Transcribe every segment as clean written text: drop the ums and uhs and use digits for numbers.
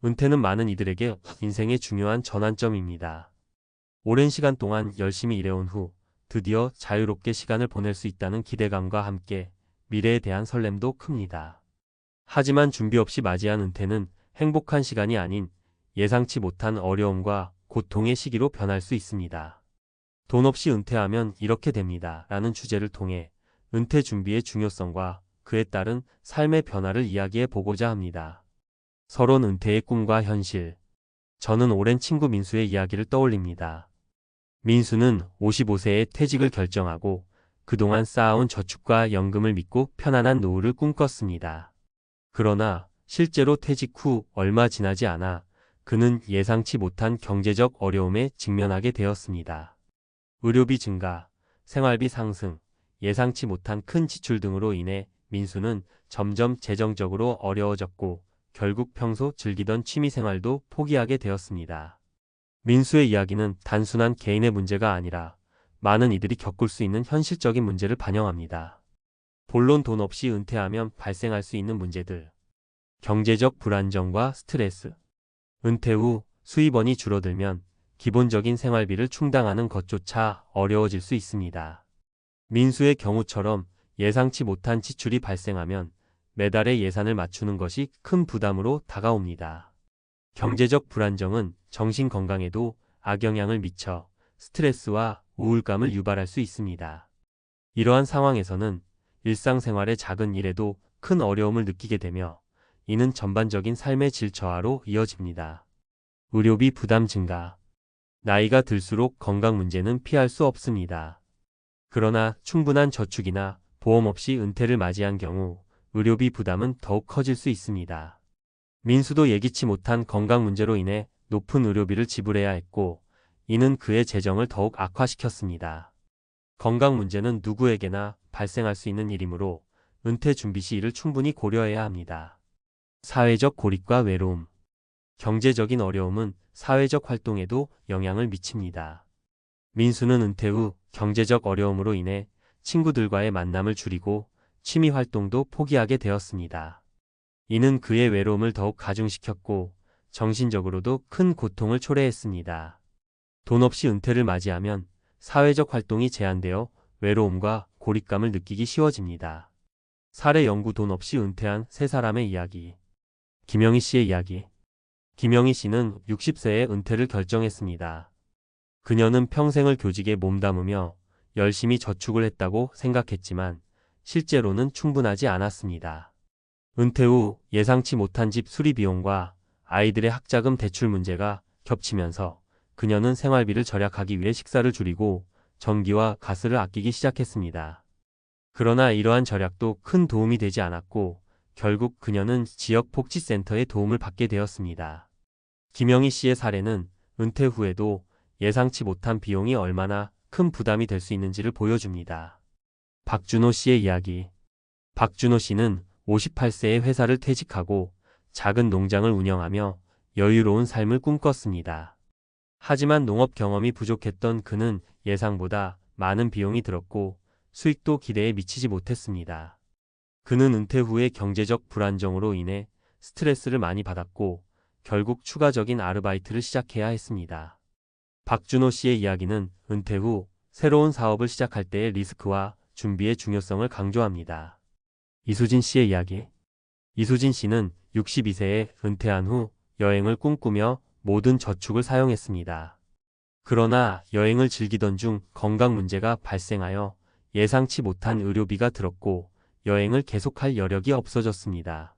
은퇴는 많은 이들에게 인생의 중요한 전환점입니다. 오랜 시간 동안 열심히 일해온 후 드디어 자유롭게 시간을 보낼 수 있다는 기대감과 함께 미래에 대한 설렘도 큽니다. 하지만 준비 없이 맞이한 은퇴는 행복한 시간이 아닌 예상치 못한 어려움과 고통의 시기로 변할 수 있습니다. 돈 없이 은퇴하면 이렇게 됩니다. 라는 주제를 통해 은퇴 준비의 중요성과 그에 따른 삶의 변화를 이야기해 보고자 합니다. 서론 은퇴의 꿈과 현실. 저는 오랜 친구 민수의 이야기를 떠올립니다. 민수는 55세에 퇴직을 결정하고 그동안 쌓아온 저축과 연금을 믿고 편안한 노후를 꿈꿨습니다. 그러나 실제로 퇴직 후 얼마 지나지 않아 그는 예상치 못한 경제적 어려움에 직면하게 되었습니다. 의료비 증가, 생활비 상승, 예상치 못한 큰 지출 등으로 인해 민수는 점점 재정적으로 어려워졌고 결국 평소 즐기던 취미생활도 포기하게 되었습니다. 민수의 이야기는 단순한 개인의 문제가 아니라 많은 이들이 겪을 수 있는 현실적인 문제를 반영합니다. 본론 돈 없이 은퇴하면 발생할 수 있는 문제들. 경제적 불안정과 스트레스. 은퇴 후 수입원이 줄어들면 기본적인 생활비를 충당하는 것조차 어려워질 수 있습니다. 민수의 경우처럼 예상치 못한 지출이 발생하면 매달의 예산을 맞추는 것이 큰 부담으로 다가옵니다. 경제적 불안정은 정신 건강에도 악영향을 미쳐 스트레스와 우울감을 유발할 수 있습니다. 이러한 상황에서는 일상생활의 작은 일에도 큰 어려움을 느끼게 되며 이는 전반적인 삶의 질 저하로 이어집니다. 의료비 부담 증가. 나이가 들수록 건강 문제는 피할 수 없습니다. 그러나 충분한 저축이나 보험 없이 은퇴를 맞이한 경우 의료비 부담은 더욱 커질 수 있습니다. 민수도 예기치 못한 건강 문제로 인해 높은 의료비를 지불해야 했고 이는 그의 재정을 더욱 악화시켰습니다. 건강 문제는 누구에게나 발생할 수 있는 일이므로 은퇴 준비 시 이를 충분히 고려해야 합니다. 사회적 고립과 외로움. 경제적인 어려움은 사회적 활동에도 영향을 미칩니다. 민수는 은퇴 후 경제적 어려움으로 인해 친구들과의 만남을 줄이고 취미 활동도 포기하게 되었습니다. 이는 그의 외로움을 더욱 가중시켰고 정신적으로도 큰 고통을 초래했습니다. 돈 없이 은퇴를 맞이하면 사회적 활동이 제한되어 외로움과 고립감을 느끼기 쉬워집니다. 사례 연구 돈 없이 은퇴한 세 사람의 이야기. 김영희 씨의 이야기. 김영희 씨는 60세에 은퇴를 결정했습니다. 그녀는 평생을 교직에 몸담으며 열심히 저축을 했다고 생각했지만 실제로는 충분하지 않았습니다. 은퇴 후 예상치 못한 집 수리 비용과 아이들의 학자금 대출 문제가 겹치면서 그녀는 생활비를 절약하기 위해 식사를 줄이고 전기와 가스를 아끼기 시작했습니다. 그러나 이러한 절약도 큰 도움이 되지 않았고 결국 그녀는 지역 복지센터의 도움을 받게 되었습니다. 김영희 씨의 사례는 은퇴 후에도 예상치 못한 비용이 얼마나 큰 부담이 될 수 있는지를 보여줍니다. 박준호 씨의 이야기. 박준호 씨는 58세에 회사를 퇴직하고 작은 농장을 운영하며 여유로운 삶을 꿈꿨습니다. 하지만 농업 경험이 부족했던 그는 예상보다 많은 비용이 들었고 수익도 기대에 미치지 못했습니다. 그는 은퇴 후의 경제적 불안정으로 인해 스트레스를 많이 받았고 결국 추가적인 아르바이트를 시작해야 했습니다. 박준호 씨의 이야기는 은퇴 후 새로운 사업을 시작할 때의 리스크와 준비의 중요성을 강조합니다. 이수진 씨의 이야기. 이수진 씨는 62세에 은퇴한 후 여행을 꿈꾸며 모든 저축을 사용했습니다. 그러나 여행을 즐기던 중 건강 문제가 발생하여 예상치 못한 의료비가 들었고 여행을 계속할 여력이 없어졌습니다.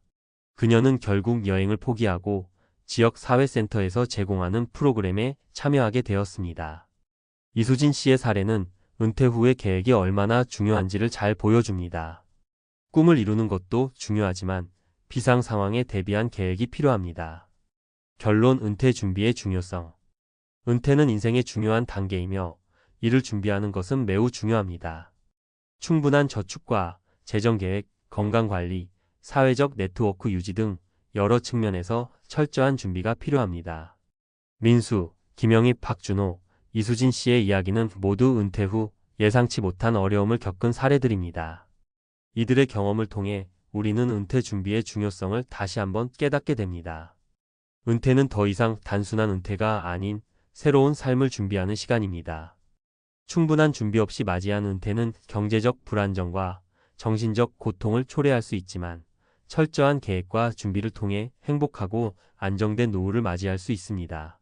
그녀는 결국 여행을 포기하고 지역 사회센터에서 제공하는 프로그램에 참여하게 되었습니다. 이수진 씨의 사례는 은퇴 후의 계획이 얼마나 중요한지를 잘 보여줍니다. 꿈을 이루는 것도 중요하지만 비상 상황에 대비한 계획이 필요합니다. 결론 은퇴 준비의 중요성. 은퇴는 인생의 중요한 단계이며 이를 준비하는 것은 매우 중요합니다. 충분한 저축과 재정계획, 건강관리, 사회적 네트워크 유지 등 여러 측면에서 철저한 준비가 필요합니다. 민수, 김영희, 박준호, 이수진 씨의 이야기는 모두 은퇴 후 예상치 못한 어려움을 겪은 사례들입니다. 이들의 경험을 통해 우리는 은퇴 준비의 중요성을 다시 한번 깨닫게 됩니다. 은퇴는 더 이상 단순한 은퇴가 아닌 새로운 삶을 준비하는 시간입니다. 충분한 준비 없이 맞이한 은퇴는 경제적 불안정과 정신적 고통을 초래할 수 있지만 철저한 계획과 준비를 통해 행복하고 안정된 노후를 맞이할 수 있습니다.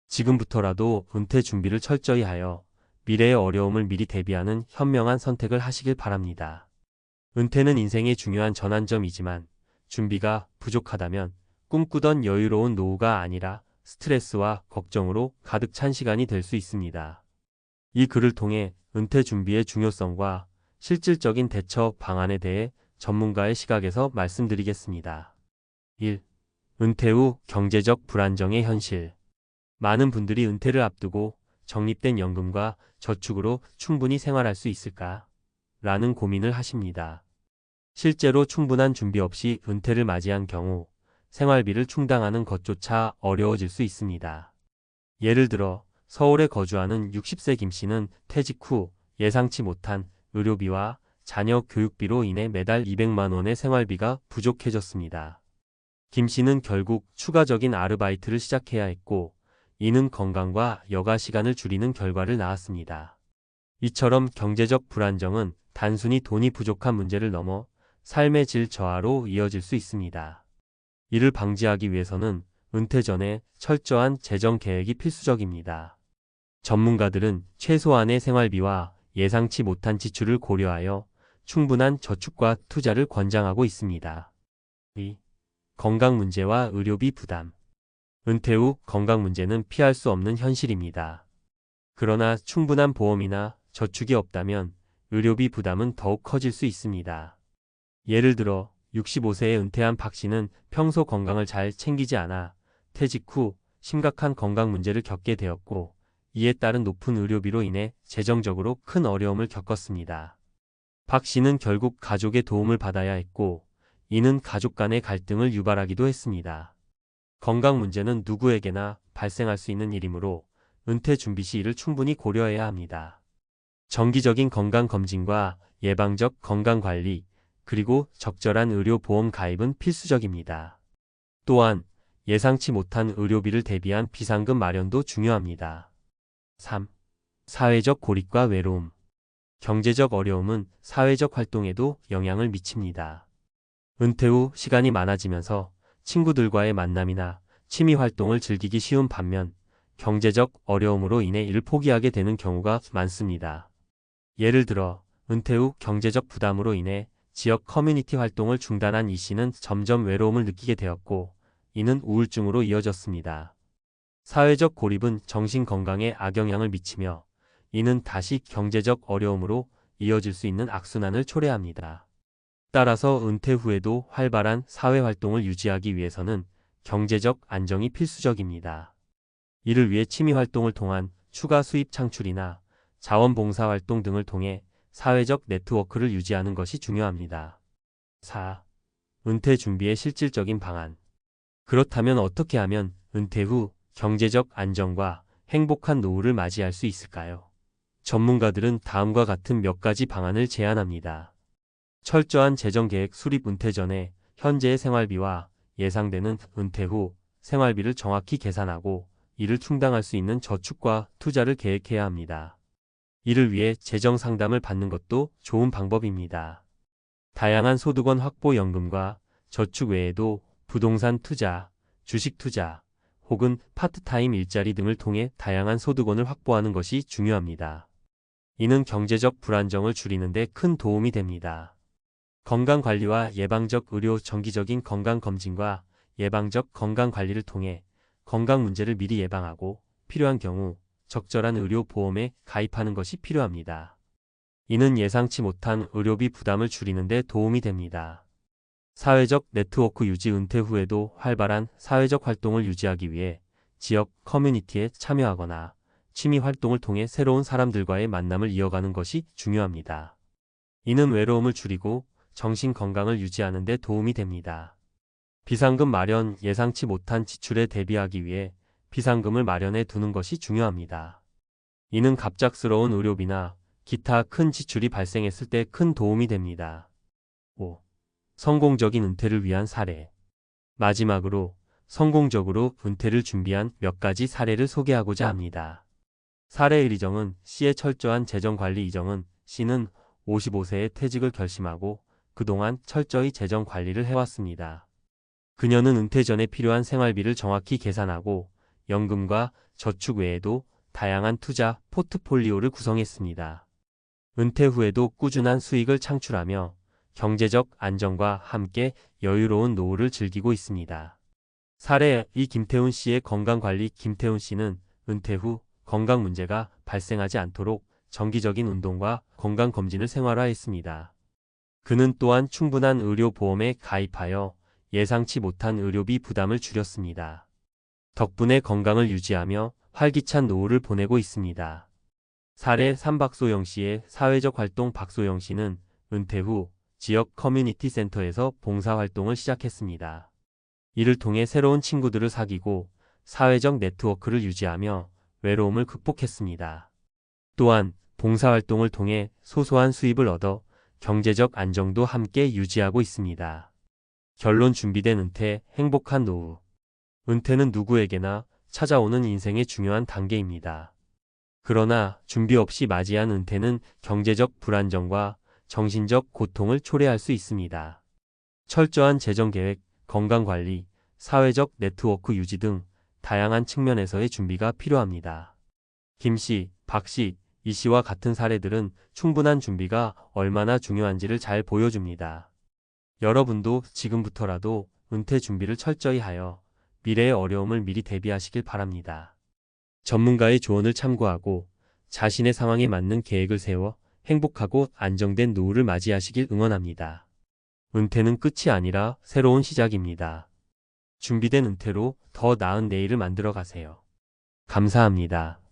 지금부터라도 은퇴 준비를 철저히 하여 미래의 어려움을 미리 대비하는 현명한 선택을 하시길 바랍니다. 은퇴는 인생의 중요한 전환점이지만 준비가 부족하다면 꿈꾸던 여유로운 노후가 아니라 스트레스와 걱정으로 가득 찬 시간이 될 수 있습니다. 이 글을 통해 은퇴 준비의 중요성과 실질적인 대처 방안에 대해 전문가의 시각에서 말씀드리겠습니다. 1. 은퇴 후 경제적 불안정의 현실. 많은 분들이 은퇴를 앞두고 적립된 연금과 저축으로 충분히 생활할 수 있을까? 라는 고민을 하십니다. 실제로 충분한 준비 없이 은퇴를 맞이한 경우 생활비를 충당하는 것조차 어려워질 수 있습니다. 예를 들어 서울에 거주하는 60세 김 씨는 퇴직 후 예상치 못한 의료비와 자녀 교육비로 인해 매달 200만 원의 생활비가 부족해졌습니다. 김 씨는 결국 추가적인 아르바이트를 시작해야 했고 이는 건강과 여가 시간을 줄이는 결과를 낳았습니다. 이처럼 경제적 불안정은 단순히 돈이 부족한 문제를 넘어 삶의 질 저하로 이어질 수 있습니다. 이를 방지하기 위해서는 은퇴 전에 철저한 재정 계획이 필수적입니다. 전문가들은 최소한의 생활비와 예상치 못한 지출을 고려하여 충분한 저축과 투자를 권장하고 있습니다. 2. 건강 문제와 의료비 부담. 은퇴 후 건강 문제는 피할 수 없는 현실입니다. 그러나 충분한 보험이나 저축이 없다면 의료비 부담은 더욱 커질 수 있습니다. 예를 들어 65세에 은퇴한 박 씨는 평소 건강을 잘 챙기지 않아 퇴직 후 심각한 건강 문제를 겪게 되었고 이에 따른 높은 의료비로 인해 재정적으로 큰 어려움을 겪었습니다. 박 씨는 결국 가족의 도움을 받아야 했고 이는 가족 간의 갈등을 유발하기도 했습니다. 건강 문제는 누구에게나 발생할 수 있는 일이므로 은퇴 준비 시 이를 충분히 고려해야 합니다. 정기적인 건강검진과 예방적 건강관리, 그리고 적절한 의료보험 가입은 필수적입니다. 또한 예상치 못한 의료비를 대비한 비상금 마련도 중요합니다. 3. 사회적 고립과 외로움. 경제적 어려움은 사회적 활동에도 영향을 미칩니다. 은퇴 후 시간이 많아지면서 친구들과의 만남이나 취미 활동을 즐기기 쉬운 반면 경제적 어려움으로 인해 이를 포기하게 되는 경우가 많습니다. 예를 들어 은퇴 후 경제적 부담으로 인해 지역 커뮤니티 활동을 중단한 이 씨는 점점 외로움을 느끼게 되었고 이는 우울증으로 이어졌습니다. 사회적 고립은 정신 건강에 악영향을 미치며 이는 다시 경제적 어려움으로 이어질 수 있는 악순환을 초래합니다. 따라서 은퇴 후에도 활발한 사회활동을 유지하기 위해서는 경제적 안정이 필수적입니다. 이를 위해 취미활동을 통한 추가 수입 창출이나 자원봉사활동 등을 통해 사회적 네트워크를 유지하는 것이 중요합니다. 4. 은퇴 준비의 실질적인 방안. 그렇다면 어떻게 하면 은퇴 후 경제적 안정과 행복한 노후를 맞이할 수 있을까요? 전문가들은 다음과 같은 몇 가지 방안을 제안합니다. 철저한 재정계획 수립. 은퇴 전에 현재의 생활비와 예상되는 은퇴 후 생활비를 정확히 계산하고 이를 충당할 수 있는 저축과 투자를 계획해야 합니다. 이를 위해 재정 상담을 받는 것도 좋은 방법입니다. 다양한 소득원 확보 연금과 저축 외에도 부동산 투자, 주식 투자, 혹은 파트타임 일자리 등을 통해 다양한 소득원을 확보하는 것이 중요합니다. 이는 경제적 불안정을 줄이는 데 큰 도움이 됩니다. 건강관리와 예방적 의료. 정기적인 건강검진과 예방적 건강관리를 통해 건강 문제를 미리 예방하고 필요한 경우 적절한 의료보험에 가입하는 것이 필요합니다. 이는 예상치 못한 의료비 부담을 줄이는 데 도움이 됩니다. 사회적 네트워크 유지. 은퇴 후에도 활발한 사회적 활동을 유지하기 위해 지역 커뮤니티에 참여하거나 취미 활동을 통해 새로운 사람들과의 만남을 이어가는 것이 중요합니다. 이는 외로움을 줄이고 정신 건강을 유지하는 데 도움이 됩니다. 비상금 마련. 예상치 못한 지출에 대비하기 위해 비상금을 마련해 두는 것이 중요합니다. 이는 갑작스러운 의료비나 기타 큰 지출이 발생했을 때 큰 도움이 됩니다. 5. 성공적인 은퇴를 위한 사례. 마지막으로 성공적으로 은퇴를 준비한 몇 가지 사례를 소개하고자 합니다. 사례 1. 이정은 씨의 철저한 재정관리. 이정은 씨는 55세에 퇴직을 결심하고 그동안 철저히 재정 관리를 해왔습니다. 그녀는 은퇴 전에 필요한 생활비를 정확히 계산하고 연금과 저축 외에도 다양한 투자 포트폴리오를 구성했습니다. 은퇴 후에도 꾸준한 수익을 창출하며 경제적 안정과 함께 여유로운 노후를 즐기고 있습니다. 사례 2. 김태훈 씨의 건강관리. 김태훈 씨는 은퇴 후 건강 문제가 발생하지 않도록 정기적인 운동과 건강검진을 생활화했습니다. 그는 또한 충분한 의료보험에 가입하여 예상치 못한 의료비 부담을 줄였습니다. 덕분에 건강을 유지하며 활기찬 노후를 보내고 있습니다. 사례 3. 박소영 씨의 사회적 활동. 박소영 씨는 은퇴 후 지역 커뮤니티 센터에서 봉사활동을 시작했습니다. 이를 통해 새로운 친구들을 사귀고 사회적 네트워크를 유지하며 외로움을 극복했습니다. 또한 봉사활동을 통해 소소한 수입을 얻어 경제적 안정도 함께 유지하고 있습니다. 결론. 준비된 은퇴, 행복한 노후. 은퇴는 누구에게나 찾아오는 인생의 중요한 단계입니다. 그러나 준비 없이 맞이한 은퇴는 경제적 불안정과 정신적 고통을 초래할 수 있습니다. 철저한 재정계획, 건강관리, 사회적 네트워크 유지 등 다양한 측면에서의 준비가 필요합니다. 김 씨, 박 씨, 이 씨와 같은 사례들은 충분한 준비가 얼마나 중요한지를 잘 보여줍니다. 여러분도 지금부터라도 은퇴 준비를 철저히 하여 미래의 어려움을 미리 대비하시길 바랍니다. 전문가의 조언을 참고하고 자신의 상황에 맞는 계획을 세워 행복하고 안정된 노후를 맞이하시길 응원합니다. 은퇴는 끝이 아니라 새로운 시작입니다. 준비된 은퇴로 더 나은 내일을 만들어 가세요. 감사합니다.